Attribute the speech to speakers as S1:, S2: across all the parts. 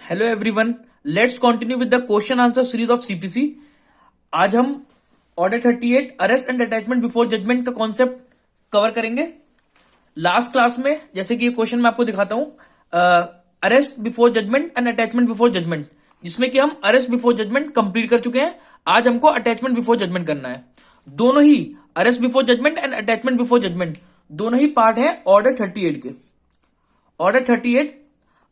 S1: Hello everyone, let's continue with the question answer series of CPC. आज हम order 38 arrest and attachment before judgment का concept cover करेंगे। Last class में जैसे कि ये क्वेश्चन मैं आपको दिखाता हूं, arrest before judgment and attachment before judgment, जिसमें कि हम अरेस्ट बिफोर जजमेंट कंप्लीट कर चुके हैं। आज हमको अटैचमेंट बिफोर जजमेंट करना है। दोनों ही arrest before judgment and attachment before judgment दोनों ही पार्ट है ऑर्डर 38 के। ऑर्डर 38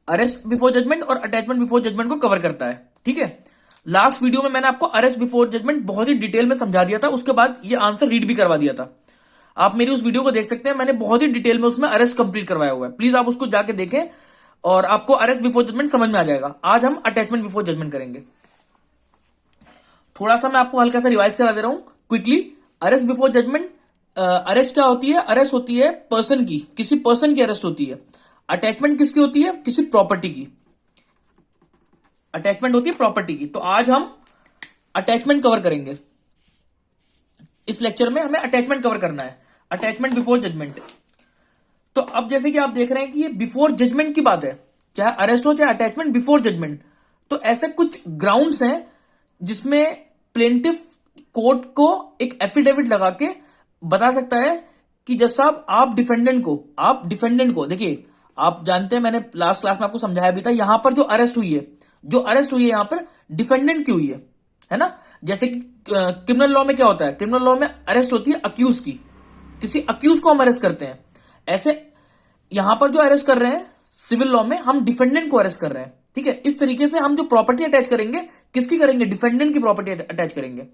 S1: अरेस्ट बिफोर जजमेंट और अटैचमेंट बिफोर जजमेंट को कवर करता है। ठीक है, लास्ट वीडियो में मैंने आपको अरेस्ट बिफोर जजमेंट बहुत ही डिटेल में समझा दिया था, उसके बाद ये आंसर रीड भी करवा दिया था। आप मेरी उस वीडियो को देख सकते हैं, मैंने बहुत ही डिटेल में उसमें अरेस्ट कंप्लीट करवाया हुआ है। प्लीज आप उसको जाके देखें और आपको अरेस्ट बिफोर जजमेंट समझ में आ जाएगा। आज हम अटैचमेंट बिफोर जजमेंट करेंगे। थोड़ा सा मैं आपको हल्का सा रिवाइज करा दे रहा हूं quickly. Arrest before judgment, arrest क्या होती है? अरेस्ट होती है पर्सन की, किसी पर्सन की अरेस्ट होती है। अटैचमेंट किसकी होती है? किसी प्रॉपर्टी की। अटैचमेंट होती है प्रॉपर्टी की। तो आज हम अटैचमेंट कवर करेंगे। इस लेक्चर में हमें अटैचमेंट कवर करना है, अटैचमेंट बिफोर जजमेंट। तो अब जैसे कि आप देख रहे हैं कि ये बिफोर जजमेंट की बात है, चाहे अरेस्ट हो चाहे अटैचमेंट बिफोर जजमेंट। तो ऐसे कुछ ग्राउंड्स हैं जिसमें प्लेंटिफ कोर्ट को एक एफिडेविट लगा के बता सकता है कि जज साहब आप डिफेंडेंट को देखिए, आप जानते हैं मैंने लास्ट क्लास में आपको समझाया भी था, यहां पर जो अरेस्ट हुई है यहां पर डिफेंडेंट की हुई है ना। जैसे कि क्रिमिनल लॉ में क्या होता है? क्रिमिनल लॉ में अरेस्ट होती है अक्यूज की, किसी अक्यूज को हम अरेस्ट करते हैं। ऐसे यहां पर जो अरेस्ट कर रहे हैं सिविल लॉ में, हम डिफेंडेंट को अरेस्ट कर रहे हैं। ठीक है, इस तरीके से हम जो प्रॉपर्टी अटैच करेंगे, किसकी करेंगे? डिफेंडेंट की प्रॉपर्टी अटैच करेंगे।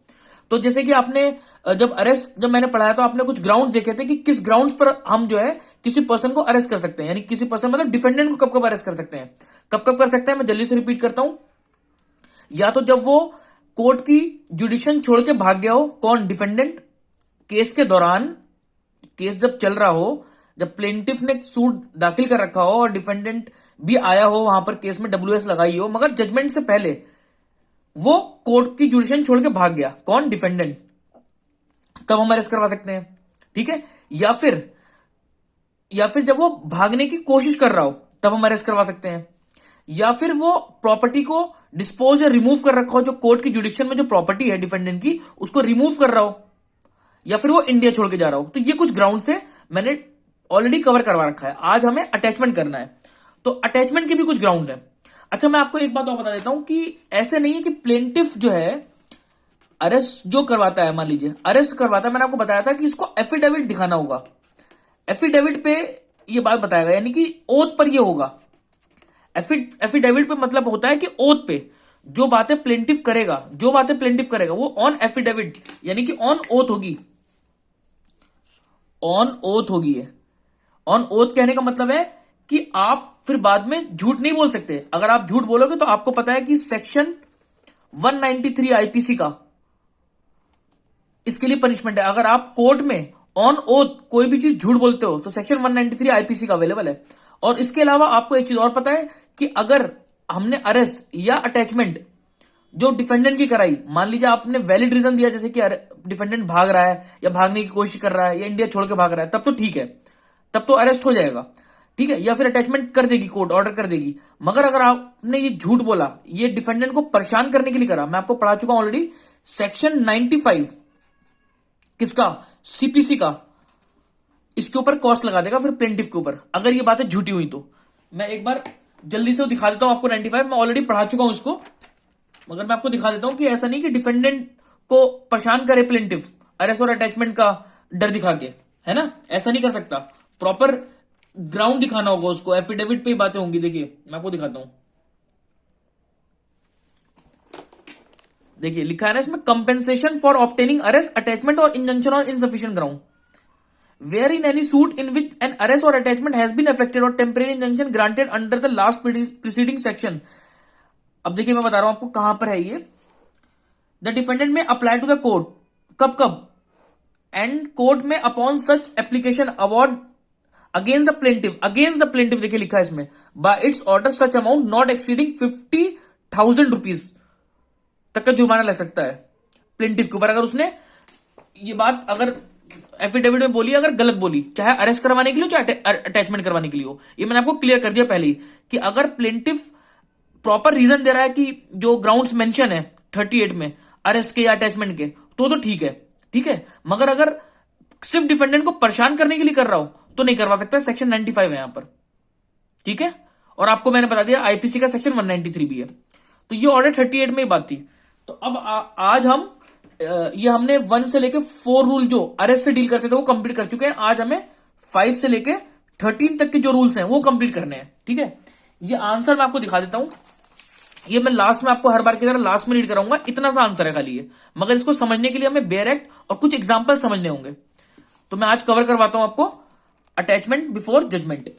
S1: तो जैसे कि आपने जब मैंने पढ़ाया तो आपने कुछ ग्राउंड्स देखे थे कि किस ग्राउंड्स पर हम जो है किसी पर्सन को अरेस्ट कर सकते हैं, यानी किसी पर्सन मतलब डिफेंडेंट को कब कब अरेस्ट कर सकते हैं, कब कब कर सकते हैं। मैं जल्दी से रिपीट करता हूं। या तो जब वो कोर्ट की जुडिक्शन छोड़ के भाग गया हो, कौन? डिफेंडेंट। केस के दौरान, केस जब चल रहा हो, जब प्लेंटिफ ने सूट दाखिल कर रखा हो और डिफेंडेंट भी आया हो वहां पर, केस में डब्ल्यूएस लगाई हो, मगर जजमेंट से पहले वो कोर्ट की जुडिशन छोड़ के भाग गया, कौन? डिफेंडेंट। तब हम अरेस्ट करवा सकते हैं। ठीक है, या फिर जब वो भागने की कोशिश कर रहा हो तब हम अरेस्ट करवा सकते हैं। या फिर वो प्रॉपर्टी को डिस्पोज या रिमूव कर रखा हो, जो कोर्ट की जुडिक्शन में जो प्रॉपर्टी है डिफेंडेंट की उसको रिमूव कर रहा हो, या फिर वो इंडिया छोड़ के जा रहा हो। तो ये कुछ ग्राउंड थे, मैंने ऑलरेडी कवर करवा रखा है। आज हमें अटैचमेंट करना है, तो अटैचमेंट के भी कुछ ग्राउंड है। अच्छा, मैं आपको एक बात और बता देता हूं कि ऐसे नहीं है कि प्लेंटिफ जो है अरेस्ट जो करवाता है, मान लीजिए अरेस्ट करवाता है, मैंने आपको बताया था कि इसको एफिडेविट दिखाना होगा। एफिडेविट पे ये बात बताएगा, यानी कि ओथ पर ये होगा। एफिडेविट पे मतलब होता है कि ओथ पे जो बातें प्लेंटिफ करेगा वो ऑन एफिडेविट, यानी कि ऑन ओथ होगी। ऑन ओथ कहने का मतलब है कि आप फिर बाद में झूठ नहीं बोल सकते। अगर आप झूठ बोलोगे तो आपको पता है कि सेक्शन 193 आईपीसी का इसके लिए पनिशमेंट है। अगर आप कोर्ट में ऑन ओथ कोई भी चीज झूठ बोलते हो तो सेक्शन 193 आईपीसी का अवेलेबल है। और इसके अलावा आपको एक चीज और पता है कि अगर हमने अरेस्ट या अटैचमेंट जो डिफेंडेंट की कराई, मान लीजिए आपने वैलिड रीजन दिया, जैसे कि डिफेंडेंट भाग रहा है या भागने की कोशिश कर रहा है या इंडिया छोड़ के भाग रहा है, तब तो ठीक है, तब तो अरेस्ट हो जाएगा। ठीक है, या फिर अटैचमेंट कर देगी कोर्ट, ऑर्डर कर देगी। मगर अगर आपने ये झूठ बोला, ये डिफेंडेंट को परेशान करने के लिए करा, मैं आपको पढ़ा चुका हूं ऑलरेडी, सेक्शन 95 किसका? सीपीसी का, इसके ऊपर कॉस्ट लगा देगा फिर प्लेंटिफ के ऊपर, अगर ये बातें झूठी हुई तो। मैं एक बार जल्दी से दिखा देता हूं आपको 95, मैं ऑलरेडी पढ़ा चुका हूं इसको, मगर मैं आपको दिखा देता हूं कि ऐसा नहीं कि डिफेंडेंट को परेशान करे प्लेंटिफ अरेस्ट और अटैचमेंट का डर दिखा के, है ना। ऐसा नहीं कर सकता, प्रॉपर ग्राउंड दिखाना होगा उसको, एफिडेविट पे ही बातें होंगी। देखिए मैं आपको दिखाता हूं, देखिए लिखा है ना इसमें, compensation for obtaining arrest, attachment or injunction on insufficient ground where in any suit in which an arrest or attachment has been affected or temporary injunction granted under the last preceding section. अब देखिए मैं बता रहा हूं आपको कहां पर है ये। द डिफेंडेंट में अप्लाई टू द कोर्ट, कब कब? एंड कोर्ट में upon such application award against the plaintiff देखिए लिखा है इसमें, bye it's order such amount not exceeding 50,000 rupees तक का जुर्माना ले सकता है प्लेंटिफ के ऊपर, अगर उसने ये बात अगर एफिडेविट में बोली, अगर गलत बोली, चाहे अरेस्ट करवाने के लिए चाहे अटैचमेंट करवाने के लिए हो। ये मैंने आपको क्लियर कर दिया पहले ही कि अगर प्लेंटिफ प्रॉपर रीजन दे रहा है कि जो ग्राउंड्स मेंशन है 38 में अरेस्ट के या अटैचमेंट के, तो ठीक है, ठीक है। मगर अगर सिर्फ डिफेंडेंट को परेशान करने के लिए कर रहा हो तो नहीं करवा सकता। सेक्शन 95 है यहां पर, ठीक है। और आपको मैंने बता दिया आईपीसी का सेक्शन 193 भी है। तो ये ऑर्डर 38 में ही बात थी। तो अब आज हम ये हमने 1 से लेके 4 रूल जो अरेस्ट से डील करते थे वो कंप्लीट कर चुके हैं। आज हमें 5 से लेके 13 तक के जो रूल्स हैं वो कंप्लीट करने हैं, ठीक है। ये आंसर मैं आपको दिखा देता हूं। ये मैं लास्ट में आपको हर बार की तरह लास्ट में रीड कराऊंगा, इतना सा आंसर है खाली ये। मगर इसको समझने के लिए हमें बेयर एक्ट और कुछ एग्जाम्पल समझने होंगे। तो मैं आज कवर करवाता हूं आपको अटैचमेंट बिफोर जजमेंट।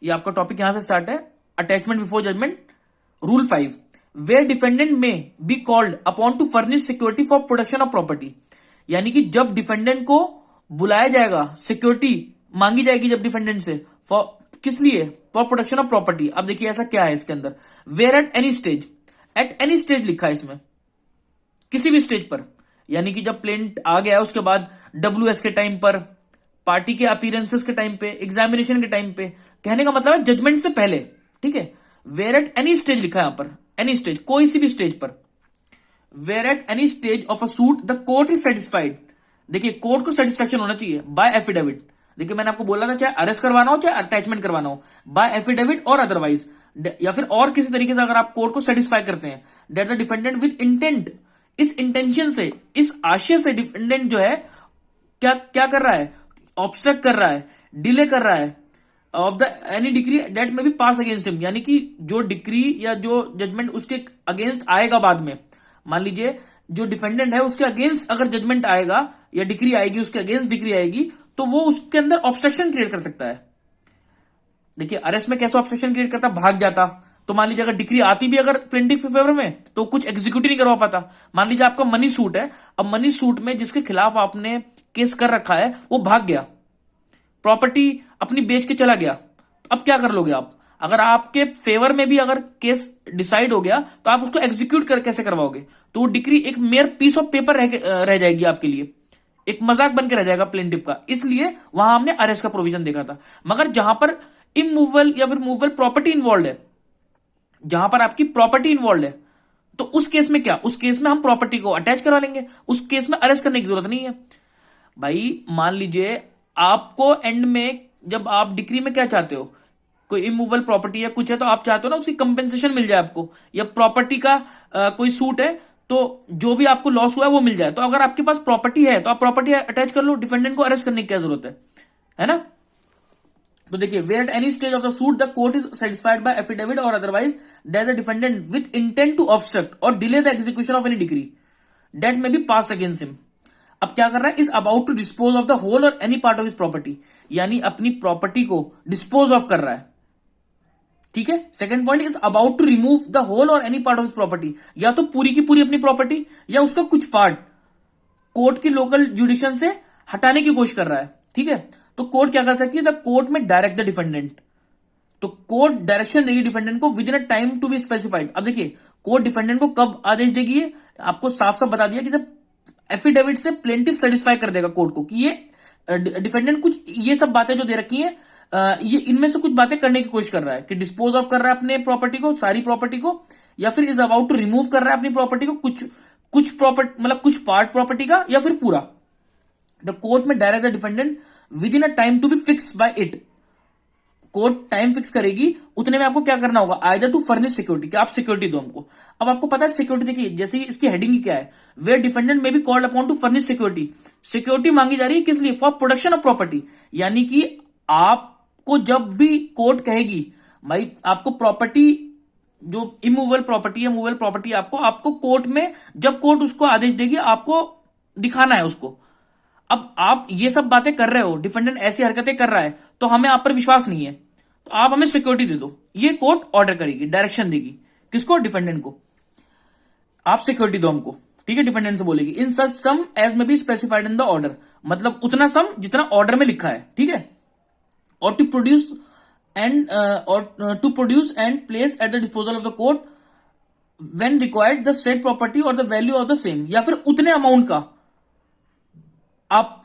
S1: ये आपका टॉपिक यहां से स्टार्ट है, attachment before judgment. Rule 5, where defendant may be called upon to furnish security for protection of property. यानी कि जब डिफेंडेंट को बुलाया जाएगा, सिक्योरिटी मांगी जाएगी जब डिफेंडेंट से, फॉर किस लिए, फॉर प्रोटेक्शन ऑफ प्रॉपर्टी। अब देखिए ऐसा क्या है इसके अंदर, where at any stage, at any stage लिखा है इसमें, किसी भी स्टेज पर। यानी कि जब प्लेंट आ गया उसके बाद WS के टाइम पर, पार्टी के अपीयरेंसेस के टाइम पे, एग्जामिनेशन के टाइम पे, कहने का मतलब है जजमेंट से पहले, ठीक है। वेयर एट एनी स्टेज लिखा है यहां पर, एनी स्टेज, कोई सी भी स्टेज पर। Where at any stage of a suit the court is satisfied. देखिए कोर्ट को सेटिस्फेक्शन होना चाहिए बाय एफिडेविट। देखिए मैंने आपको बोला था चाहे अरेस्ट करवाना हो चाहे अटैचमेंट करवाना हो, बाय एफिडेविट और अदरवाइज, या फिर और किसी तरीके से अगर आप कोर्ट को सेटिस्फाई करते हैं that the defendant with intent, इस इंटेंशन से, इस आशय से डिफेंडेंट जो है क्या क्या कर रहा है, ऑब्स्ट्रक्ट कर रहा है, डिले कर रहा है of the any degree that में भी पास अगेंस्ट हिम। यानी कि जो डिग्री या जो जजमेंट उसके अगेंस्ट आएगा बाद में, मान लीजिए जो डिफेंडेंट है उसके अगेंस्ट अगर जजमेंट आएगा या डिग्री आएगी, उसके अगेंस्ट डिग्री आएगी, तो वो उसके अंदर ऑब्स्ट्रक्शन क्रिएट कर सकता है। देखिए अरेस्ट में कैसे ऑब्स्ट्रक्शन क्रिएट करता, भाग जाता। तो मान लीजिए अगर डिग्री आती भी अगर प्लेंटिफ के फेवर में तो कुछ एग्जीक्यूट नहीं करवा पाता। मान लीजिए आपका मनी सूट है, अब मनी सूट में जिसके खिलाफ आपने केस कर रखा है वो भाग गया, प्रॉपर्टी अपनी बेच के चला गया, अब क्या कर लोगे आप। अगर आपके फेवर में भी अगर केस डिसाइड हो गया तो आप उसको एग्जीक्यूट कर कैसे करवाओगे। तो वो डिग्री एक मेयर पीस ऑफ पेपर रह जाएगी आपके लिए, एक मजाक बन के रह जाएगा प्लेंटिफ का। इसलिए वहां हमने अरेस्ट का प्रोविजन देखा था। मगर जहां पर इमूवेबल या फिर मूवेबल प्रॉपर्टी इन्वॉल्व है, जहां पर आपकी प्रॉपर्टी इन्वॉल्व है, तो उस केस में क्या, उस केस में हम प्रॉपर्टी को अटैच करवा लेंगे, उस केस में अरेस्ट करने की जरूरत नहीं है। भाई मान लीजिए आपको एंड में जब आप डिक्री में क्या चाहते हो, कोई इमूवेबल प्रॉपर्टी या कुछ है तो आप चाहते हो ना उसकी कंपेंसेशन मिल जाए आपको, या प्रॉपर्टी का कोई सूट है तो जो भी आपको लॉस हुआ है वो मिल जाए। तो अगर आपके पास प्रॉपर्टी है तो आप प्रॉपर्टी अटैच कर लो, डिफेंडेंट को अरेस्ट करने की क्या जरूरत है ना। तो देखिए where at any stage of the suit the court is satisfied by affidavit or otherwise that the defendant with intent to obstruct or delay the execution of any degree that may be passed against him. अब क्या कर रहा है, is about to dispose of the whole or any part of his property, यानी अपनी property को dispose of कर रहा है, ठीक है। Second point, is about to remove the whole or any part of his property, या तो पूरी की पूरी अपनी प्रॉपर्टी या उसका कुछ पार्ट कोर्ट की लोकल जुडिक्शन से हटाने की कोशिश कर रहा है, ठीक है। तो कोर्ट क्या कर सकती है, the court may direct the defendant, तो कोर्ट डायरेक्शन देगी डिफेंडेंट को within a time to be specified. अब देखिए कोर्ट डिफेंडेंट को कब आदेश देगी, आपको साफ साफ बता दिया कि जब एफिडेविट से प्लेंटिफ सेटिस्फाई कर देगा कोर्ट को कि ये डिफेंडेंट कुछ ये सब बातें जो दे रखी हैं, ये इनमें से कुछ बातें करने की कोशिश कर रहा है कि डिस्पोज ऑफ कर रहा है अपने प्रॉपर्टी को, सारी प्रॉपर्टी को, या फिर इज अबाउट टू रिमूव कर रहा है अपनी प्रॉपर्टी को, कुछ प्रॉपर्टी मतलब कुछ पार्ट प्रॉपर्टी का या फिर पूरा। The court may direct the defendant within a time to be fix by it, court time fix करेगी, उतने में आपको क्या करना होगा, आइदर टू फर्निश सिक्योरिटी, कि आप सिक्योरिटी दो हमको। अब आपको पता है सिक्योरिटी देखिए, जैसे इसकी हेडिंग ही क्या है, where defendant may be called upon to furnish security. Security मांगी जा रही है किस लिए, फॉर प्रोटेक्शन ऑफ प्रॉपर्टी। यानी कि आपको जब भी कोर्ट कहेगी भाई आपको प्रॉपर्टी जो इमूवेबल प्रॉपर्टी है, मूवेबल प्रॉपर्टी आपको कोर्ट में जब कोर्ट उसको आदेश देगी आपको दिखाना है उसको। अब आप ये सब बातें कर रहे हो, डिफेंडेंट ऐसी हरकतें कर रहा है तो हमें आप पर विश्वास नहीं है, तो आप हमें सिक्योरिटी दे दो। ये कोर्ट ऑर्डर करेगी, डायरेक्शन देगी किसको, डिफेंडेंट को, आप सिक्योरिटी दो हमको, ठीक है। डिफेंडेंट से बोलेगी इन सच सम as may be specified in the order, मतलब उतना सम जितना ऑर्डर में लिखा है, ठीक है। और to produce and place at the disposal of the court when required the said property or the value of the same, या फिर उतने अमाउंट का आप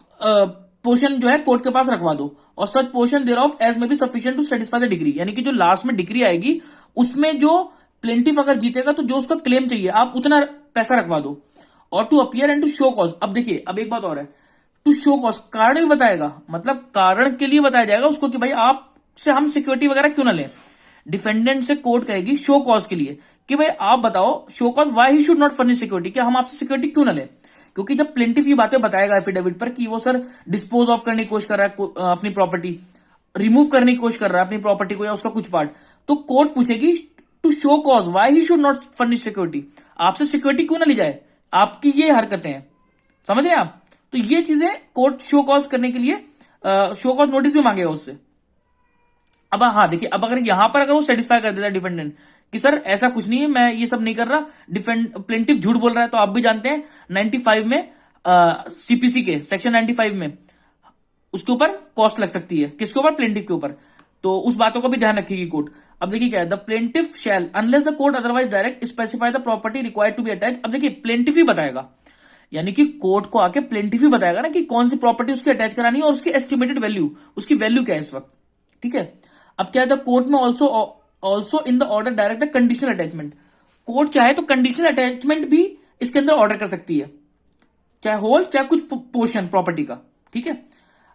S1: पोर्शन जो है कोर्ट के पास रखवा दो, और such portion thereof as may be sufficient to satisfy the degree, यानी कि जो लास्ट में डिग्री आएगी उसमें जो प्लेंटिफ अगर जीतेगा तो जो उसका क्लेम चाहिए आप उतना पैसा रखवा दो। और to appear and to show cause, अब देखिए अब एक बात और है, टू शो कॉज कारण भी बताएगा, मतलब कारण के लिए बताया जाएगा उसको कि भाई आपसे हम सिक्योरिटी वगैरह क्यों ना लें। डिफेंडेंट से कोर्ट कहेगी शो कॉज के लिए कि भाई आप बताओ, show cause why he should not furnish security, कि हम आपसे सिक्योरिटी क्यों ना लें। क्योंकि जब प्लेंटिफ ये बातें बताएगा एफिडेविट पर कि वो सर डिस्पोज ऑफ करने की कोशिश कर रहा है अपनी प्रॉपर्टी, रिमूव करने की कोशिश कर रहा है अपनी प्रॉपर्टी को या उसका कुछ पार्ट, तो कोर्ट पूछेगी to show cause why he should not furnish security, आपसे सिक्योरिटी क्यों ना ली जाए, आपकी ये हरकतें हैं, समझ रहे हैं आप। तो ये चीजें कोर्ट शो कॉज करने के लिए शो कॉज नोटिस भी मांगेगा उससे। अब हाँ देखिए, अब अगर यहां पर अगर वो सेटिस्फाई कर देता है डिफेंडेंट कि सर ऐसा कुछ नहीं है, मैं ये सब नहीं कर रहा, प्लेंटिफ झूठ बोल रहा है, तो आप भी जानते हैं 95 में सीपीसी के सेक्शन 95 में उसके ऊपर कॉस्ट लग सकती है, किसके ऊपर, प्लेंटिफ के ऊपर, तो उस बातों का भी ध्यान रखेगी कोर्ट। अब देखिए क्या है, the plaintiff shall unless the court otherwise direct specify the property required to be attach. अब देखिए प्लेंटिफ ही बताएगा, यानी कि कोर्ट को आके प्लेंटिफ ही बताएगा ना कि कौन सी प्रॉपर्टी उसकी अटैच करानी है और उसकी एस्टिमेटेड वैल्यू, उसकी वैल्यू क्या है इस वक्त, ठीक है। अब क्या है, द कोर्ट में also in the order direct the conditional attachment, court चाहे तो कंडीशनल अटैचमेंट भी इसके अंदर ऑर्डर कर सकती है, चाहे होल चाहे कुछ पोर्शन प्रॉपर्टी का, ठीक है।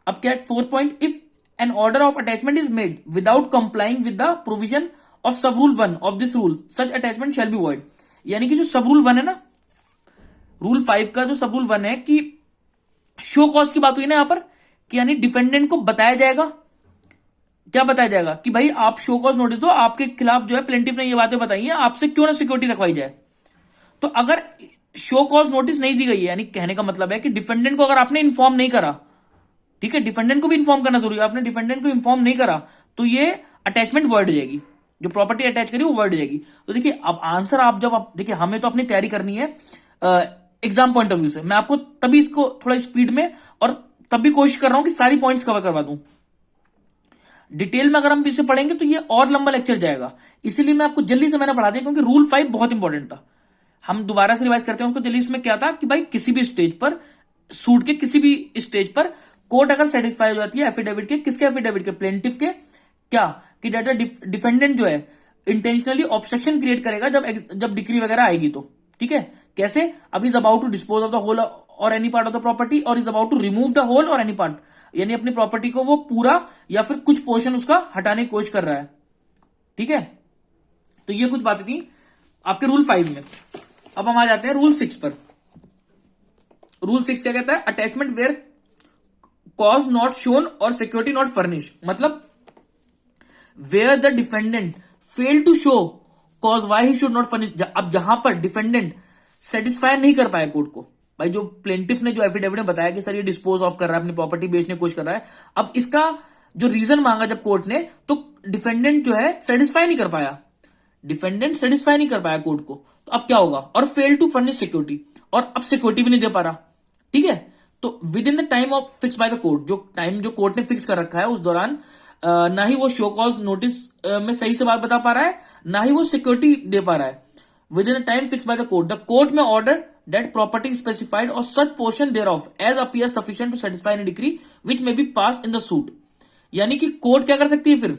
S1: अब क्या है, 4 if an order of attachment is made without complying with the provision of sub rule 1 of this rule such attachment shall be void. यानी कि जो सब रूल 1 है ना, रूल 5 का जो सब रूल 1 है कि शो कॉज की बात हुई ना यहां पर, कि यानी डिफेंडेंट को बताया जाएगा, क्या बताया जाएगा कि भाई आप शो कॉज नोटिस दो, आपके खिलाफ जो है प्लेंटिफ ने ये बातें बताई हैं, आपसे क्यों ना सिक्योरिटी रखवाई जाए। तो अगर शो कॉज नोटिस नहीं दी गई है, यानी कहने का मतलब है कि डिफेंडेंट को अगर आपने इन्फॉर्म नहीं करा, ठीक है, डिफेंडेंट को भी इन्फॉर्म करना जरूरी है, आपने डिफेंडेंट को इन्फॉर्म नहीं करा तो ये अटैचमेंट वर्ड हो जाएगी, जो प्रॉपर्टी अटैच करी वो वर्ड हो जाएगी। तो देखिए अब आंसर आप जब आप देखिए, हमें तो अपनी तैयारी करनी है एग्जाम पॉइंट ऑफ व्यू से, मैं आपको तभी इसको थोड़ा स्पीड में और तब भी कोशिश कर रहा हूं कि सारी पॉइंट्स कवर करवा दूं। डिटेल में अगर हम इसे पढ़ेंगे तो ये और लंबा लेक्चर जाएगा, इसीलिए मैं आपको जल्दी से मैंने पढ़ा दिया, क्योंकि रूल 5 बहुत इंपॉर्टेंट था। हम दोबारा से रिवाइज करते हैं उसको जल्दी। इसमें क्या था कि भाई किसी भी स्टेज पर, सूट के किसी भी स्टेज पर कोर्ट अगर सेटिस्फाई हो जाती है एफिडेविट के, किसके एफिडेविट के, प्लेंटिफ के, क्या कि डेटा डिफेंडेंट जो है इंटेंशनली ऑब्स्ट्रक्शन क्रिएट करेगा जब डिक्री वगैरह आएगी तो, ठीक है। कैसे, अब is about to dispose of the whole or any part of the property or is about to remove the whole or any part, यानी अपनी प्रॉपर्टी को वो पूरा या फिर कुछ पोर्शन उसका हटाने की कोशिश कर रहा है, ठीक है। तो ये कुछ बातें थी आपके रूल 5 में। अब हम आ जाते हैं रूल 6 पर। रूल 6 क्या कहता है, attachment where cause not shown और सिक्योरिटी नॉट फर्निश, मतलब where the defendant fail to show cause why he should not furnish. अब जहां पर डिफेंडेंट सेटिस्फाई नहीं कर पाया कोर्ट को, भाई जो प्लेंटिफ ने जो एफिडेविट ने बताया कि सर ये डिस्पोज ऑफ कर रहा है, अपनी प्रॉपर्टी बेचने की कोशिश कर रहा है, अब इसका जो रीजन मांगा जब कोर्ट ने, तो डिफेंडेंट जो है सेटिस्फाई नहीं कर पाया, डिफेंडेंट सेटिस्फाई नहीं कर पाया कोर्ट को, तो अब क्या होगा, और फेल टू फर्निश सिक्योरिटी, और अब सिक्योरिटी भी नहीं दे पा रहा, ठीक है। तो with in the time of fix by the court, जो टाइम जो कोर्ट ने फिक्स कर रखा है उस दौरान ना ही वो शो कॉज नोटिस में सही से बात बता पा रहा है, ना ही वो सिक्योरिटी दे पा रहा है। With in the time fix by the court may order that property specified or such portion thereof as appears sufficient to satisfy any decree which may be passed in the suit। यानी कि court क्या कर सकती है, फिर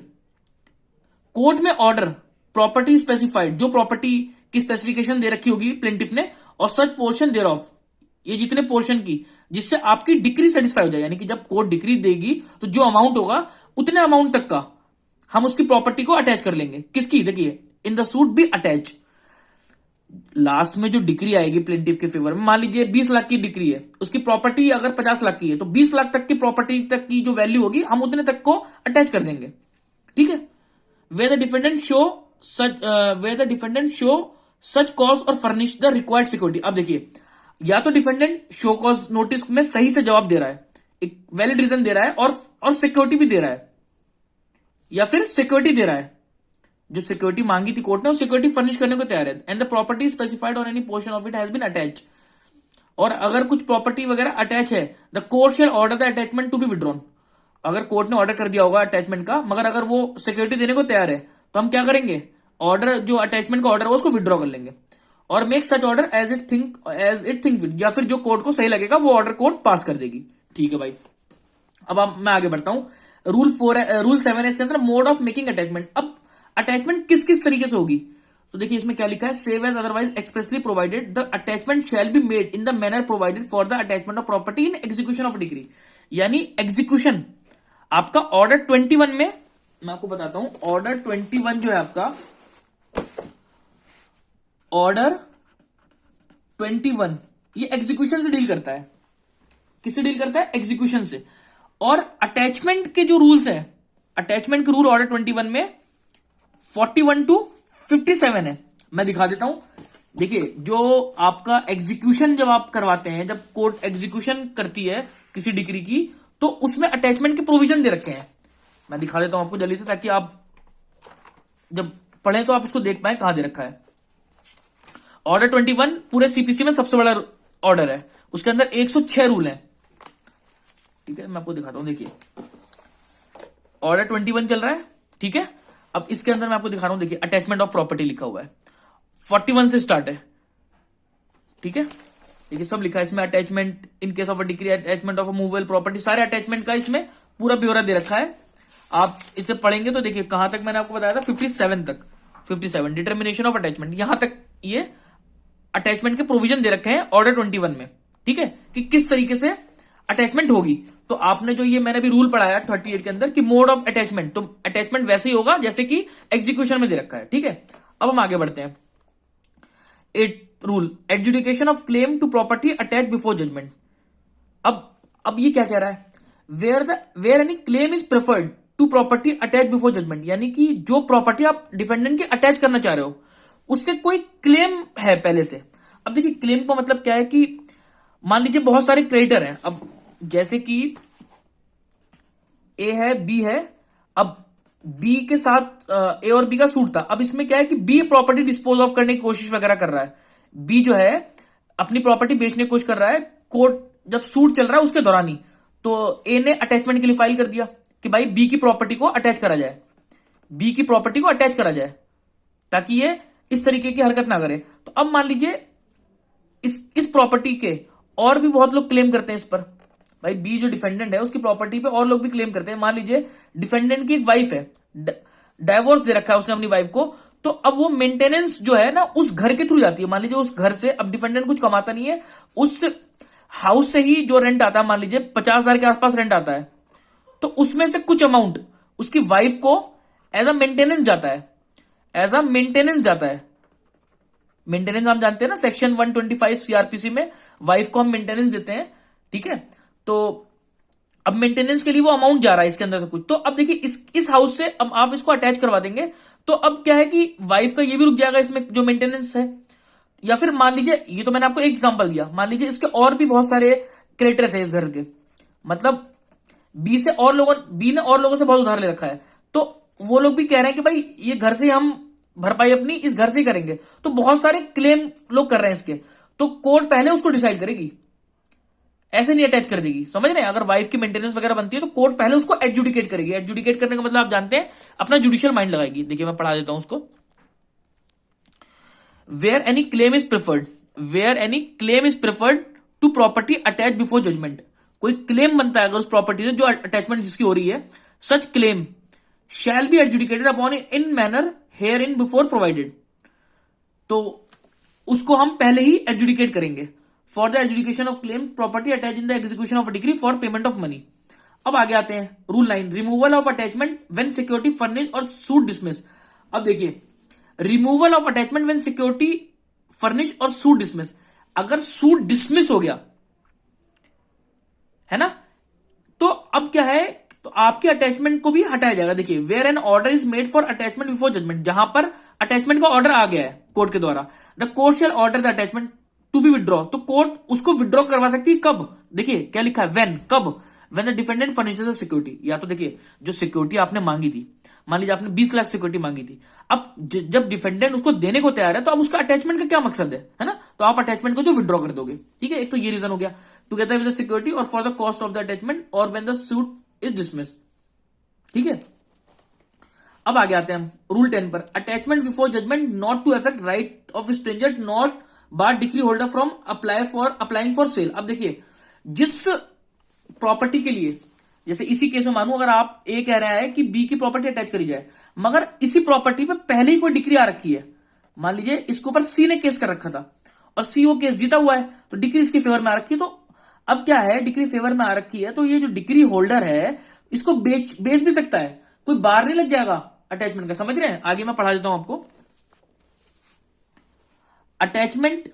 S1: court may order property specified, जो property की specification दे रखी होगी प्लेंटिफ ने, और सच पोर्शन देयरऑफ, ये जितने पोर्शन की जिससे आपकी डिक्री सेटिस्फाई हो जाए, यानी कि जब कोर्ट डिक्री देगी तो जो अमाउंट होगा उतने अमाउंट तक का हम उसकी प्रॉपर्टी को अटैच कर लेंगे, किसकी, देखिए in the suit be attach. Last में जो डिक्री आएगी प्लेंटिफ के फेवर में, मान लीजिए 20 लाख की डिक्री है, उसकी प्रॉपर्टी अगर 50 लाख की है, तो 20 लाख तक की प्रॉपर्टी तक की जो वैल्यू होगी हम उतने तक को अटैच कर देंगे, ठीक है। Where the defendant show such cause और फर्निश द रिक्वायर्ड सिक्योरिटी। अब देखिए, या तो डिफेंडेंट शो कॉज नोटिस में सही से जवाब दे रहा है, एक वैलिड रीजन दे रहा है और सिक्योरिटी भी दे रहा है, या फिर सिक्योरिटी दे रहा है, जो सिक्योरिटी मांगी थी कोर्ट ने, वो सिक्योरिटी फर्निश करने को तैयार है, एंड द प्रॉपर्टी स्पेसिफाइड और any portion of it has been attach. और अगर कुछ प्रॉपर्टी वगैरह अटैच है, the court shall order the attachment to be withdrawn. अगर कोर्ट ने ऑर्डर कर दिया होगा अटैचमेंट का, मगर अगर वो सिक्योरिटी देने को तैयार है, तो हम क्या करेंगे, ऑर्डर जो अटैचमेंट का ऑर्डर है उसको विड्रॉ कर लेंगे, और make such order as it think, या फिर जो कोर्ट को सही लगेगा वो ऑर्डर कोर्ट पास कर देगी, ठीक है भाई, अब मैं आगे बढ़ता हूं। रूल 7 है इसके अंदर, मोड ऑफ मेकिंग अटैचमेंट। अब अटैचमेंट किस किस तरीके से होगी, तो देखिए इसमें क्या लिखा है, save as otherwise expressly provided the attachment shall be made in the manner provided for the attachment of property in execution of decree. यानी एग्जीक्यूशन आपका ऑर्डर 21 में, मैं आपको बताता हूं, ऑर्डर 21 जो है आपका, ऑर्डर 21 ये एग्जीक्यूशन से डील करता है। किससे डील करता है? एग्जीक्यूशन से। और अटैचमेंट के जो रूल्स है, अटैचमेंट के रूल ऑर्डर 21 में 41 to 57 है। मैं दिखा देता हूं, देखिए जो आपका एग्जीक्यूशन जब आप करवाते हैं, जब कोर्ट एग्जीक्यूशन करती है किसी डिग्री की, तो उसमें अटैचमेंट के प्रोविजन दे रखे हैं। मैं दिखा देता हूं आपको जल्दी से, ताकि आप जब पढ़ें तो आप उसको देख पाए कहां दे रखा है। ऑर्डर 21 पूरे सीपीसी में सबसे बड़ा ऑर्डर है, उसके अंदर 106 रूल हैं। ठीक है, मैं आपको दिखाता हूं, देखिए ऑर्डर 21 चल रहा है, ठीक है। अब इसके अंदर मैं आपको दिखा रहा हूं, देखिए अटैचमेंट ऑफ प्रॉपर्टी लिखा हुआ है, 41 से स्टार्ट है, ठीक है। देखिए सब लिखा है इसमें, attachment in case of a decree, attachment of a movable property, सारे अटैचमेंट का इसमें पूरा ब्यौरा दे रखा है। आप इसे पढ़ेंगे तो देखिए कहां तक मैंने आपको बताया था, 57 तक, 57 डिटर्मिनेशन ऑफ अटैचमेंट, यहां तक ये अटैचमेंट के प्रोविजन दे रखे हैं ऑर्डर 21 में, ठीक है, कि किस तरीके से अटैचमेंट होगी। तो आपने जो ये मैंने भी रूल पढ़ाया 38 के अंदर कि मोड ऑफ अटैचमेंट, तो अटैचमेंट वैसे ही होगा जैसे कि एग्जीक्यूशन में दे रखा है, ठीक है। अब हम आगे बढ़ते हैं। 8 rule, adjudication of claim to property attach before judgment. अब ये क्या कह रहा है, where any claim is preferred to property attach before judgment, यानी कि जो प्रॉपर्टी आप डिफेंडेंट के अटैच करना चाह रहे हो उससे कोई क्लेम है पहले से। अब देखिए क्लेम का मतलब क्या है कि मान लीजिए बहुत सारे क्रेडिटर हैं, अब जैसे कि ए है, बी है, अब बी के साथ ए और बी का सूट था। अब इसमें क्या है कि बी प्रॉपर्टी डिस्पोज ऑफ करने की कोशिश वगैरह कर रहा है, बी जो है अपनी प्रॉपर्टी बेचने की कोशिश कर रहा है, कोर्ट जब सूट चल रहा है उसके दौरान ही, तो ए ने अटैचमेंट के लिए फाइल कर दिया कि भाई बी की प्रॉपर्टी को अटैच करा जाए, बी की प्रॉपर्टी को अटैच करा जाए ताकि ये इस तरीके की हरकत ना करे। तो अब मान लीजिए इस प्रॉपर्टी के और भी बहुत लोग क्लेम करते हैं इस पर, भाई बी जो डिफेंडेंट है उसकी प्रॉपर्टी पे और लोग भी क्लेम करते हैं। मान लीजिए डिफेंडेंट की एक वाइफ है, डाइवोर्स दे रखा है उसने अपनी वाइफ को, तो अब वो मेंटेनेंस जो है ना उस घर के थ्रू जाती है। मान लीजिए उस घर से, अब डिफेंडेंट कुछ कमाता नहीं है, उस हाउस से ही जो रेंट आता है, मान लीजिए 50,000 के आसपास रेंट आता है, तो उसमें से कुछ अमाउंट उसकी वाइफ को एज अ मेंटेनेंस जाता है, एज अ मेंटेनेंस जाता है। मेंटेनेंस हम जानते हैं ना, सेक्शन 125 सीआरपीसी में वाइफ को हम मेंटेनेंस देते हैं, ठीक है। तो अब मेंटेनेंस के लिए वो अमाउंट जा रहा है इसके अंदर से कुछ। तो अब देखिए इस हाउस से अब आप इसको अटैच करवा देंगे, तो अब क्या है कि वाइफ का ये भी रुक जाएगा इसमें जो मेंटेनेंस है। या फिर मान लीजिए, ये तो मैंने आपको एक एग्जांपल दिया, मान लीजिए इसके और भी बहुत सारे क्रेडिटर थे इस घर के, मतलब बी ने और लोगों से बहुत उधार ले रखा है, तो वो लोग भी कह रहे हैं कि भाई ये घर से हम भरपाई अपनी इस घर से ही करेंगे, तो बहुत सारे क्लेम लोग कर रहे हैं इसके, तो कोर्ट पहले उसको डिसाइड करेगी, ऐसे नहीं अटैच कर देगी, समझ रहे हैं। अगर वाइफ की मेंटेनेंस वगैरह बनती है तो कोर्ट पहले उसको एडजुडिकेट करेगी। एडजुडिकेट करने का मतलब आप जानते हैं, अपना जुडिशियल माइंड लगाएगी। देखिए मैं पढ़ा देता हूं उसको, where any claim is preferred, where any claim is preferred to property attach before judgment, कोई क्लेम बनता है अगर उस प्रॉपर्टी से जो अटैचमेंट जिसकी हो रही है, such claim shall be adjudicated upon in manner hereinbefore provided, तो उसको हम पहले ही एडजुडिकेट करेंगे। For the adjudication of claim property attach in the execution of degree for payment of money. अब आगे आते हैं rule 9, removal of attachment when security furnish or suit dismiss. अब देखिए removal of attachment when security furnish or suit dismiss, अगर suit dismiss हो गया है ना, तो अब क्या है, तो आपके अटैचमेंट को भी हटाया जाएगा। देखिए where an order is made for attachment before judgment, जहां पर अटैचमेंट का ऑर्डर आ गया है कोर्ट के द्वारा, the court shall order the attachment to be withdraw, तो कोर्ट उसको विड्रॉ करवा सकती है कब, देखिए क्या लिखा है, व्हेन, कब, when the defendant furnishes the security. या तो देखिए जो सिक्योरिटी आपने मांगी थी, मान लीजिए आपने 20 लाख सिक्योरिटी मांगी थी, अब जब डिफेंडेंट उसको देने को तैयार है तो अब उसका अटैचमेंट का क्या मकसद है ना, तो आप अटैचमेंट को जो विड्रॉ कर दोगे, ठीक है। एक तो ये रीजन हो गया, together with the security or for the cost of the attachment or when the suit is dismiss, ठीक है। अब आगे आते हैं हम रूल 10 पर, attachment before judgment not to affect right of stranger not bar decree holder from applying for sale. अब देखिए जिस प्रॉपर्टी के लिए, जैसे इसी केस में मानू अगर आप ए कह रहा है कि बी की प्रॉपर्टी अटैच करी जाए, मगर इसी प्रॉपर्टी पे पहले ही कोई डिग्री आ रखी है, मान लीजिए इसके ऊपर सी ने केस कर रखा था और सी वो केस जीता हुआ है, तो डिग्री इसके फेवर में आ रखी है। तो अब क्या है, डिग्री फेवर में आ रखी है तो ये जो डिग्री होल्डर है इसको बेच भी सकता है, कोई बार नहीं लग जाएगा अटैचमेंट का। समझ रहे हैं? आगे मैं पढ़ा देता हूं आपको। Attachment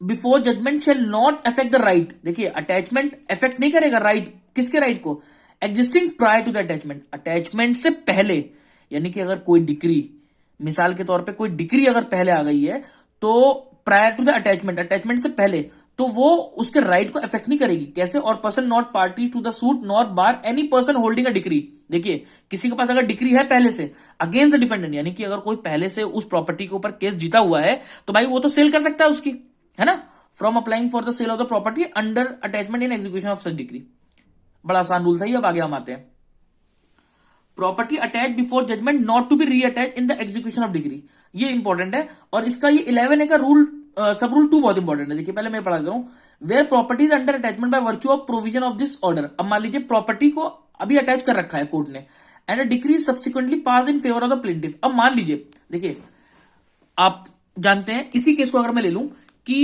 S1: before judgment shall not affect the right. देखिए अटैचमेंट अफेक्ट नहीं करेगा राइट, किसके राइट को, existing prior to the attachment, attachment से पहले। यानी कि अगर कोई डिग्री, मिसाल के तौर पे कोई डिग्री अगर पहले आ गई है तो prior to the attachment, attachment से पहले, तो वो उसके राइट को अफेक्ट नहीं करेगी। कैसे? और person not party to the suit not bar any person holding a decree. देखिए किसी के पास अगर डिग्री है पहले से अगेंस्ट द डिफेंडेंट, यानी कि अगर कोई पहले से उस प्रॉपर्टी के ऊपर केस जीता हुआ है तो भाई वो तो सेल कर सकता है उसकी, है ना, from applying for the sale of the property under attachment in execution of such decree. बड़ा आसान रूल था ये। अब आगे हम आते हैं। Property attach before judgment not to be reattach in the execution of decree, ये इंपॉर्टेंट है। और इसका ये 11 का रूल, सब रूल 2 बहुत इंपॉर्टेंट है। देखिए पहले मैं पढ़ा देता हूं। Where property is under attachment by virtue of provision of this order. अब मान लीजिए प्रॉपर्टी को अभी अटैच कर रखा है कोर्ट ने, and a degree subsequently pass in favour of the plaintiff. अब मान लीजिए, देखिए आप जानते हैं इसी केस को अगर मैं ले लूं कि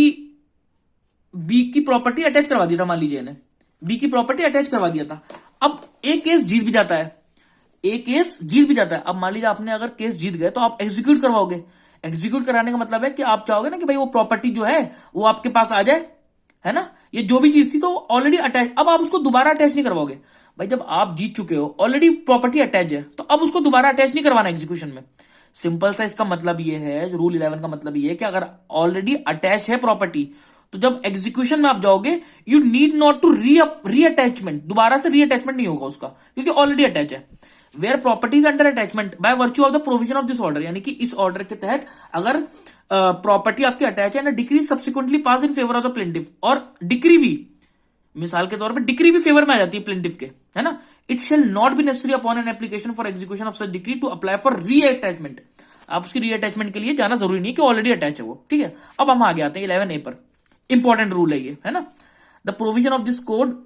S1: बी की प्रॉपर्टी अटैच करवा दिया था, मान लीजिए ने बी की प्रॉपर्टी अटैच करवा दिया था। अब ए केस जीत भी जाता है, ए केस जीत भी जाता है। अब मान लीजिए आपने अगर केस जीत गए तो आप एग्जीक्यूट करवाओगे। एग्जीक्यूट कराने का मतलब है कि आप चाहोगे ना कि भाई वो प्रॉपर्टी जो है वो आपके पास आ जाए, है ना, ये जो भी चीज थी तो ऑलरेडी अटैच, अब आप उसको दोबारा अटैच नहीं करवाओगे। भाई जब आप जीत चुके हो, ऑलरेडी प्रॉपर्टी अटैच है, तो अब उसको दोबारा अटैच नहीं करवाना एग्जीक्यूशन में। सिंपल सा इसका मतलब ये है, रूल 11 का मतलब ये है कि अगर ऑलरेडी अटैच है प्रॉपर्टी तो जब एग्जीक्यूशन में आप जाओगे you need not to reattachment, दोबारा से रीअटैचमेंट नहीं होगा उसका, क्योंकि ऑलरेडी अटैच है। Where properties under attachment by virtue of the provision of this order, यानी कि इस ऑर्डर के तहत अगर प्रॉपर्टी आपकी अटैच है ना, decree subsequently pass in favour of the plaintiff, और डिक्री भी, मिसाल के तौर पे डिक्री भी फेवर में आ जाती है प्लेंटिफ के, है ना, it shall not be necessary upon an application for execution of such decree to apply for reattachment. आप उसकी रीअटैचमेंट के लिए जाना जरूरी नहीं कि ऑलरेडी अटैच है वो, ठीक है। अब हम आगे आते हैं 11A पर। इंपॉर्टेंट रूल है ये, है ना। The provision of this code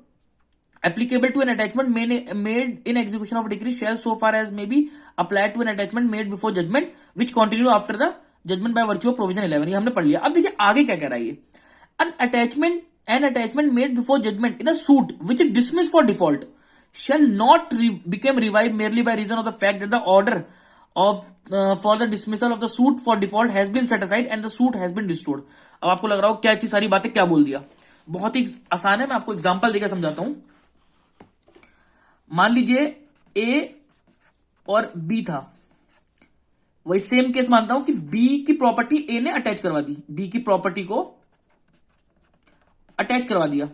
S1: applicable to an attachment made in execution of a decree shall so far as may be applied to an attachment made before judgment which continue after the judgment by virtue of provision 11। ये हमने पढ़ लिया। अब देखिए आगे क्या कह रहा है ये। an attachment made before judgment in a suit which is dismissed for default shall not become revived merely by reason of the fact that the order of for the dismissal of the suit for default has been set aside and the suit has been restored। अब आपको लग रहा हो क्या इतनी सारी बातें क्या बोल दिया, बहुत ही आसान है, मैं आपको एग्जांपल देकर समझाता हूं। मान लीजिए ए और बी था, वही सेम केस मानता हूं कि बी की प्रॉपर्टी ए ने अटैच करवा दी, बी की प्रॉपर्टी को अटैच करवा दिया,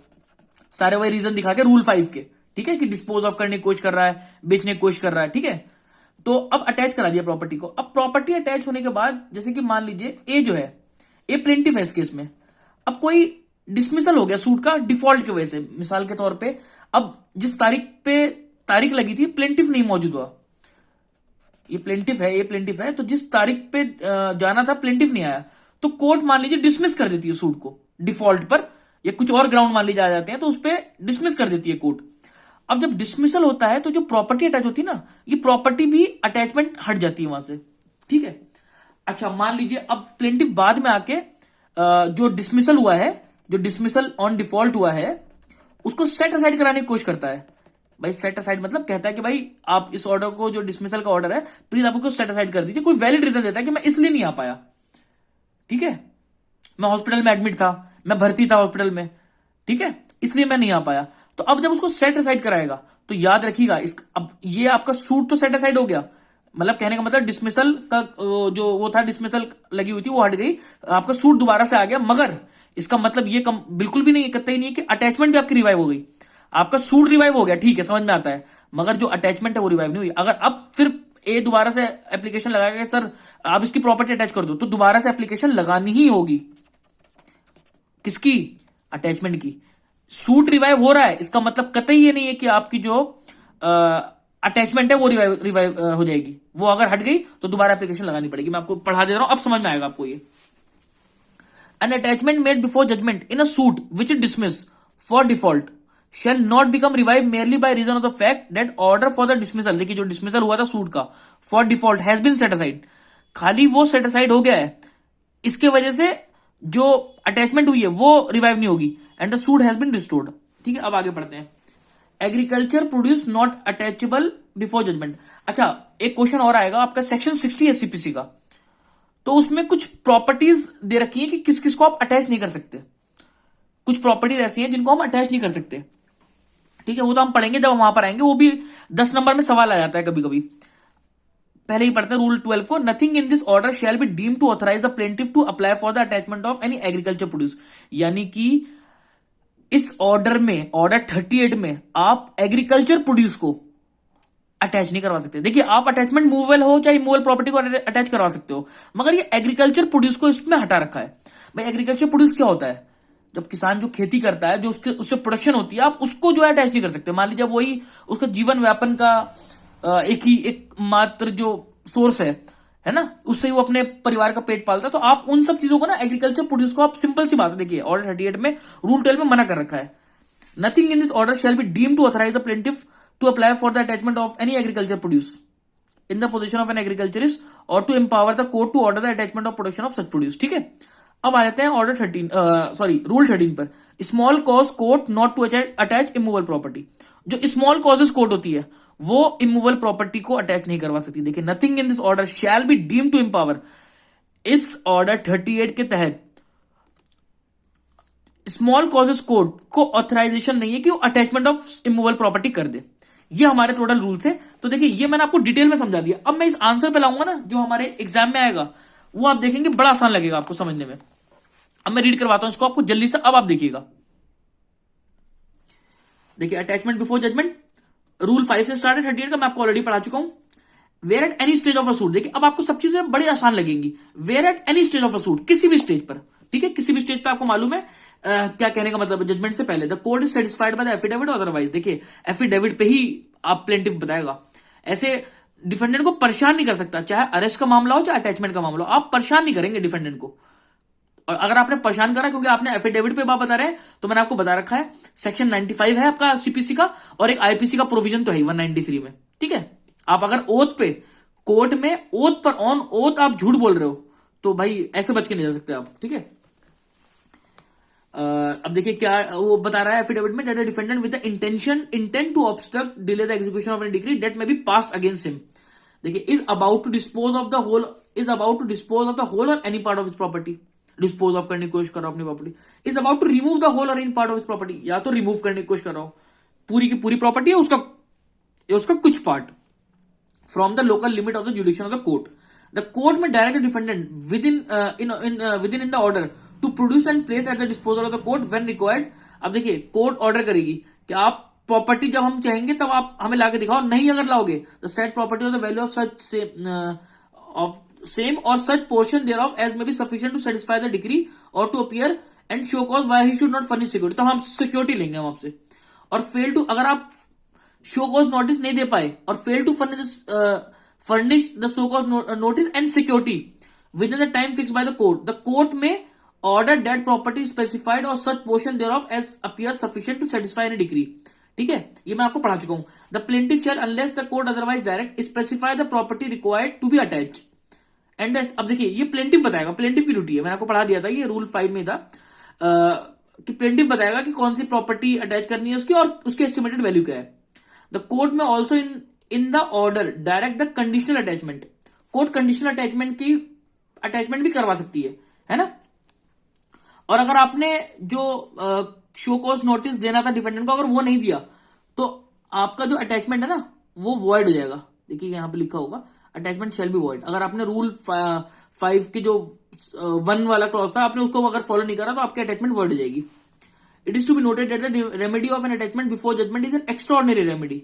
S1: सारे वही रीजन दिखा के रूल 5 के, ठीक है, कि डिस्पोज ऑफ करने की कोशिश कर रहा है, बेचने की कोशिश कर रहा है, ठीक है। तो अब अटैच करा दिया प्रॉपर्टी को। अब प्रॉपर्टी अटैच होने के बाद जैसे कि मान लीजिए ए जो है, ए प्लेंटिफ है इस केस में, अब कोई डिसमिसल हो गया सूट का डिफॉल्ट की वजह से, मिसाल के तौर पे अब जिस तारीख पे तारीख लगी थी प्लेंटिफ नहीं मौजूद हुआ, ये प्लेंटिफ है, ये प्लेंटिफ है, तो जिस तारीख पे जाना था प्लेंटिफ नहीं आया, तो कोर्ट मान लीजिए डिसमिस कर देती है सूट को डिफॉल्ट पर, या कुछ और ग्राउंड मान लीजिए आ जाते हैं तो उस पर डिसमिस कर देती है कोर्ट। अब जब डिसमिसल होता है तो जो प्रॉपर्टी अटैच होती है ना, ये प्रॉपर्टी भी अटैचमेंट हट जाती है वहां से, ठीक है। अच्छा मान लीजिए अब प्लेंटिफ बाद में आके जो डिसमिसल हुआ है, जो डिसमिसल ऑन डिफॉल्ट हुआ है, उसको सेट असाइड कराने की कोशिश करता है। भाई सेट असाइड मतलब कहता है कि भाई आप इस ऑर्डर को, जो डिसमिसल का ऑर्डर है, प्लीज आप उसको सेट असाइड कर दीजिए। कोई वैलिड रीजन देता है कि मैं इसलिए नहीं आ पाया, ठीक है, मैं हॉस्पिटल में एडमिट था, मैं भर्ती था हॉस्पिटल में, ठीक है, इसलिए मैं नहीं आ पाया। तो अब जब उसको सेट असाइड कराएगा तो याद रखिएगा अब ये आपका सूट तो सेट असाइड हो गया, मतलब कहने का मतलब डिसमिसल का जो वो था, डिसमिसल लगी हुई थी वो हट गई, आपका सूट दोबारा से आ गया। मगर इसका मतलब ये बिल्कुल भी नहीं, कतई नहीं है कि अटैचमेंट भी आपकी रिवाइव हो गई। आपका सूट रिवाइव हो गया, ठीक है, समझ में आता है, मगर जो अटैचमेंट है वो रिवाइव नहीं हुई। अगर अब फिर ए दोबारा से एप्लीकेशन लगाएगा सर आप इसकी प्रॉपर्टी अटैच कर दो, तो दोबारा से एप्लीकेशन लगानी ही होगी। किसकी? अटैचमेंट की। सूट रिवाइव हो रहा है, इसका मतलब कतई ये नहीं है कि आपकी जो अटैचमेंट है वो रिवाइव हो जाएगी। वो अगर हट गई तो दोबारा एप्लीकेशन लगानी पड़ेगी। मैं आपको पढ़ा दे रहा हूं, अब समझ में आएगा आपको ये। An attachment made before judgment in a suit which is dismissed for default shall not become revive merely by reason of the fact that order for the dismissal, देखिए जो डिसमिसल हुआ था सूट का for default has been set aside, खाली वो set aside हो गया है, इसके वजह से जो अटैचमेंट हुई है वो रिवाइव नहीं होगी, and the suit has been restored. ठीक है, अब आगे पढ़ते हैं। Agriculture produce not attachable before judgment. अच्छा, एक क्वेश्चन और आएगा आपका सेक्शन 60 एससीपीसी का, तो उसमें कुछ प्रॉपर्टीज दे रखी है कि किस किस को आप अटैच नहीं कर सकते। कुछ प्रॉपर्टीज ऐसी हैं जिनको हम अटैच नहीं कर सकते। ठीक है, वो तो हम पढ़ेंगे जब हम वहां पर आएंगे, वो भी 10 नंबर में सवाल आ जाता है कभी कभी। पहले ही पढ़ते हैं रूल 12 को। Nothing in this order shall be deem to authorise the plaintiff to apply for the attachment of any agriculture produce, यानी कि इस ऑर्डर में, ऑर्डर 38 में आप एग्रीकल्चर प्रोड्यूस को अटैच नहीं करवा सकते। देखिए, आप अटैचमेंट मूवेबल हो चाहे मूवेबल प्रॉपर्टी को अटैच करवा सकते हो, मगर ये एग्रीकल्चर प्रोड्यूस को इसमें हटा रखा है। भाई एग्रीकल्चर प्रोड्यूस क्या होता है? जब किसान जो खेती करता है, जो उससे प्रोडक्शन होती है, आप उसको जो है अटैच नहीं कर सकते। मान लीजिए वही उसका जीवन व्यापन का एक मात्र जो सोर्स है ना, उससे ही वो अपने परिवार का पेट पालता है, तो आप उन सब चीजों को ना, एग्रीकल्चर प्रोड्यूस को आप, सिंपल सी बात है, देखिए ऑर्डर 38 में रूल 12 में मना कर रखा है। Nothing in this order shall be deem to authorise the plaintiff to apply for the attachment of any agriculture produce in the position of an agriculturist or to empower the court to order the attachment of production of such produce. ठीक है, अब आ जाते हैं order 13 sorry rule 13 पर। Small cause court not to attach immovable property. जो small causes court होती है वो इमूवल प्रॉपर्टी को अटैच नहीं करवा सकती। देखिए, nothing in this order shall be deem to empower, इस ऑर्डर 38 के तहत स्मॉल कॉजेज कोर्ट को ऑथराइजेशन नहीं है कि वो अटैचमेंट ऑफ इमूवल प्रॉपर्टी कर दे। ये हमारे टोटल रूल्स है। तो देखिए, ये मैंने आपको डिटेल में समझा दिया। अब मैं इस आंसर पे लाऊंगा ना, जो हमारे एग्जाम में आएगा, वो आप देखेंगे बड़ा आसान लगेगा आपको समझने में। अब मैं रीड करवाता हूं इसको आपको जल्दी से, अब आप देखिएगा। देखिए, अटैचमेंट बिफोर जजमेंट रूल 5 से स्टार्ट है, 38 का मैं आपको ऑलरेडी पढ़ा चुका हूं। Where at any stage of a suit, देखिए अब आपको सब चीजें बड़ी आसान लगेंगी। Where at any stage of a suit, किसी भी स्टेज पर, ठीक है, किसी भी स्टेज पर आपको मालूम है क्या कहने का मतलब है, जजमेंट से पहले। The court is satisfied by the affidavit otherwise, देखिए एफिडेविट पे ही आप प्लेंटिफ बताएगा। ऐसे डिफेंडेंट को परेशान नहीं कर सकता, चाहे अरेस्ट का मामला हो चाहे अटैचमेंट का मामला हो, आप परेशान नहीं करेंगे डिफेंडेंट को। और अगर आपने परेशान करा क्योंकि आपने एफिडेविट पे बात बता रहे हैं, तो मैंने आपको बता रखा है सेक्शन 95 है आपका सीपीसी का, और एक आईपीसी का प्रोविजन तो है 193 में। ठीक है, आप अगर ओथ पे, कोर्ट में ओथ पर, ऑन ओथ आप झूठ बोल रहे हो, तो भाई ऐसे बच के नहीं जा सकते आप। ठीक है, अब देखिए क्या वो बता रहा है एफिडेविट में, that defendant with the intent to obstruct delay the execution of any decree that may be passed against him, देखिए is about to dispose of the whole or any part of his property, dispose of करने की कोशिश कर रहा हूं अपनी property, is about to remove the whole or any part of his property, या तो रिमूव करने की कोशिश कर रहा हूं पूरी की पूरी प्रॉपर्टी है उसका कुछ part from the local limit of the jurisdiction of the court. The court may direct defendant within the order to produce and place at the disposal of the court when required. अब देखिए, court order करेगी कि आप property जब हम चाहेंगे तब आप हमें लाके दिखाओ, नहीं अगर लाओगे the said property of the value of same or such portion thereof as may be sufficient to satisfy the degree or to appear and show cause why he should not furnish security, तो हम security लेंगे हम आपसे। और fail to, अगर आप show cause notice नहीं दे पाए और fail to furnish the show cause notice and security within the time fix by the court may order that property specified or such portion thereof as appear sufficient to satisfy any degree. ठीक है, ये मैं आपको पढ़ा चुका हूं। The plaintiff shall unless the court otherwise direct specify the property required to be attach and अब देखिए, ये प्लेंटिफ बताएगा, प्लेंटिफ की ड्यूटी है, मैंने आपको पढ़ा दिया था, ये रूल 5 में था कि प्लेंटिफ बताएगा कि कौन सी प्रॉपर्टी अटैच करनी है उसकी और उसकी एस्टिमेटेड वैल्यू क्या है। द कोर्ट में also in the order direct the conditional attachment, court conditional attachment भी करवा सकती है ना। और अगर आपने जो शो कॉज नोटिस देना था डिफेंडेंट को, अगर वो नहीं दिया, तो आपका जो अटैचमेंट है ना वो वॉइड हो जाएगा। देखिए यहां पे लिखा होगा अटैचमेंट शेल बी वॉइड। अगर आपने रूल 5 के जो 1 वाला क्लॉज था, आपने उसको अगर फॉलो नहीं करा तो आपकी अटैचमेंट वॉइड हो जाएगी। It is to be noted that the remedy of an attachment before judgment is an extraordinary remedy,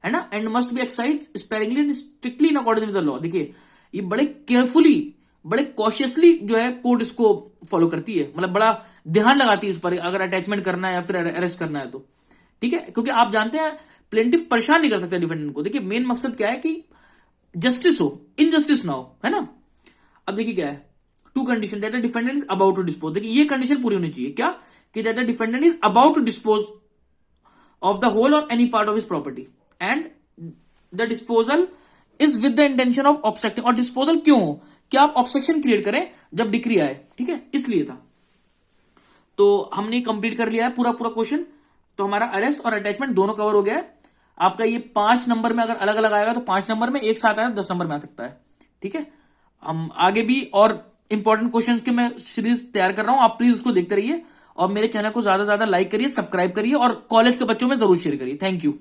S1: है ना, and must be exercise sparingly and strictly in according with the law. देखिए, ये बड़े carefully, बड़े cautiously जो है court इसको follow करती है, मतलब बड़ा ध्यान लगाती है इस पर, अगर अटैचमेंट करना है या फिर अरेस्ट करना है तो। ठीक है, क्योंकि आप जानते हैं प्लेंटिफ परेशान नहीं कर सकते डिफेंडेंट को। देखिए, मेन मकसद क्या है कि जस्टिस हो, इनजस्टिस ना हो, है ना। अब देखिए क्या है, two condition, that the defendant is about to dispose. देखिए ये कंडीशन पूरी होनी चाहिए, क्या कि that the defendant is about to dispose of the whole or any part of his property and the disposal is with the intention of obstructing. और disposal क्यों हो? कि आप ऑब्स्ट्रक्शन क्रिएट करें जब डिक्री आए, ठीक है, इसलिए था। तो हमने कंप्लीट कर लिया है पूरा पूरा क्वेश्चन। तो हमारा अरेस्ट और अटैचमेंट दोनों कवर हो गया है। आपका ये 5 नंबर में अगर अलग अलग आएगा तो 5 नंबर में, एक साथ आया 10 नंबर में आ सकता है, ठीक है। हम आगे भी और इंपॉर्टेंट क्वेश्चंस के मैं सीरीज तैयार कर रहा हूं, आप प्लीज उसको देखते रहिए और मेरे चैनल को ज्यादा से ज्यादा लाइक करिए, सब्सक्राइब करिए और कॉलेज के बच्चों में जरूर शेयर करिए। Thank you.